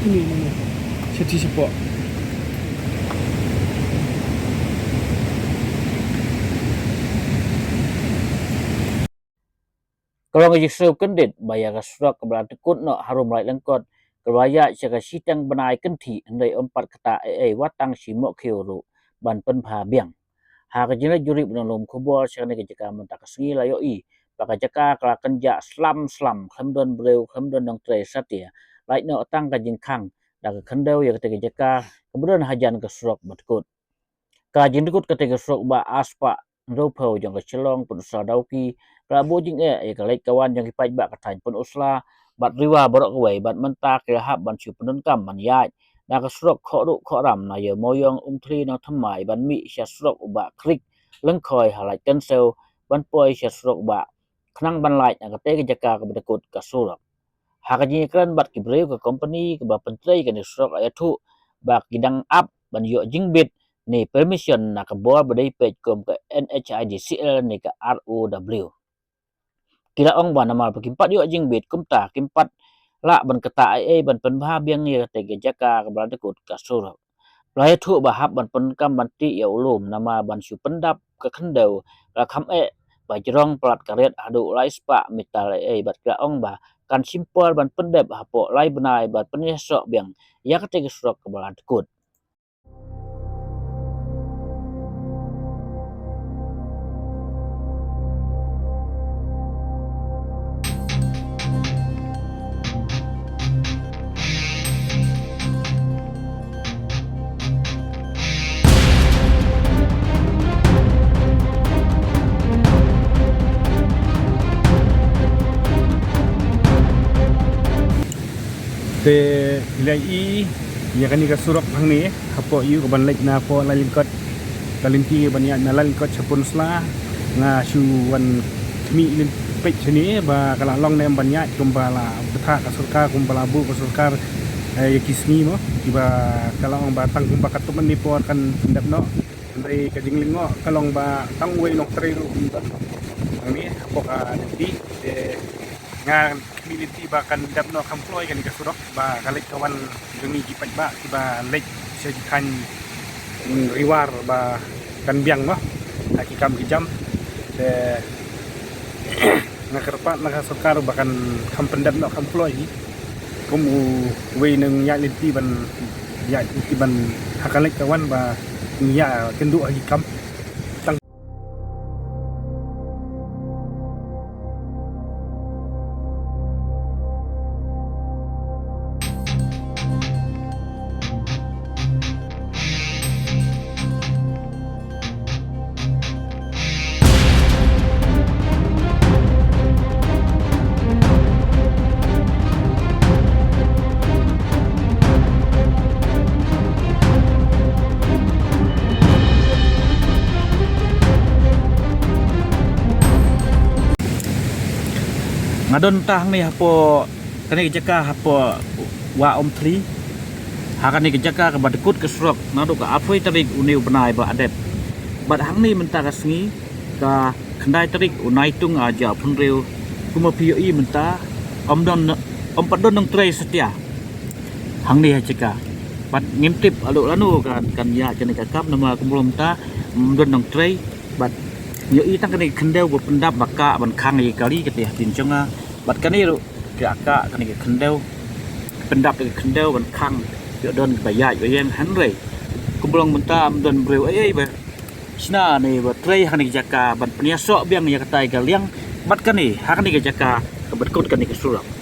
Ini namanya Seti Sepok. Kalau ngaji seru kendit bayar ke Surok ke Dkut no Harum Laitlyngkot keraya jaga Shiteng Bnai kenti ndai empat Ktah Eiei watang simok kiuru ban pen pha biang ha ke jina juri benelum kubol sekane ke jaka mentak sengi layo i baka jaka kala kenja slam khamdon breu khamdon dong tre satia lait no tang ka jingkhang da ke khendau ya ke jaka kemudian hajan ke Surok Dkut ka jin Dkut ke Surok ba aspa ropau jong ke celong pun sa dauki kala bojing ka lait kawan jong kipai ba katai pun usla bat riwa borok kawai bat mentak ke hab ban su penun kam man yai na ka Surok kho ram na ye moyong umthri na thamai ban mi sya Surok ba krik lengkhoi halai kensel ban poi sya Surok ba khnang ban lait na ka te ke jaka ke Dkut ka Surok ha ka ji kran bat ki breu ke company ke ba pentrei ke ni Surok ya thu ba kidang up ban yo jingbit ni permission na ka bor badai page kom ke NHIDCL ni ka ROW kila ong ba nama pakimpat yo jingbit kumta kimpat la ban Ktah Eiei ban pen bha biang ni te ke jaka ke Dkut ka Surok lai thu ba hab ban pen kam ban ti ya ulum nama ban su pendap ke khendau la kham ba jerong plat karet adu lai spa mital Eiei bat kila ong ba kan simpel ban pendep hapo lai Bnai bat penyesok biang ya ke Surok ke Dkut Te ilai ya kan ka Surok hang ni hapo yu ko ban lek na po Laitlyngkot kalinti ban ya na Laitlyngkot chapun sla nga shu wan mi lim pech ni ba kala long nem ban ya kumbala betha ka surkar kumbala bu ka surkar ya kisni mo tiba kala ong batang kumba katuman ni po kan ndap no ndai ka jinglingo kalong ba tang we nok tre ru ang ni hapo ka di nga community ba kan dap no employ kan ka Surok ba kalik kawan demi gipat ba tiba lek sejikan riwar ba kan biang no hakikam kijam de nga kerpat nga sokar ba kan kam pendap no employ kumu we nang ya linti ban hakalik kawan ba ya kendu hakikam ngadon tang ni hapo kani jaka hapo wa omthri ha kani jaka ke Dkut ke Surok nadu ka afoi tarik uniu Bnai ba adep bat hang ni menta ka sengi ka khandai tarik unai tung aja phunreu kuma POI menta om padon nang trei setia hang ni jaka bat ngimtip alu lanu kan ya jani ka kap nama kumulom ta don nang trei bat yo i tang kani khendeu bu pendap baka ban khang i kali ketia tinjonga bat kani ru ka kani khendeu pendap ke khendeu ban khang yo don bayai yo yang hanrei kumulong menta don breu Eiei ba Shna ni ba trei hani jaka ban penyasok biang ya katai galiang bat kani hakani jaka ke Dkut kani ke Surok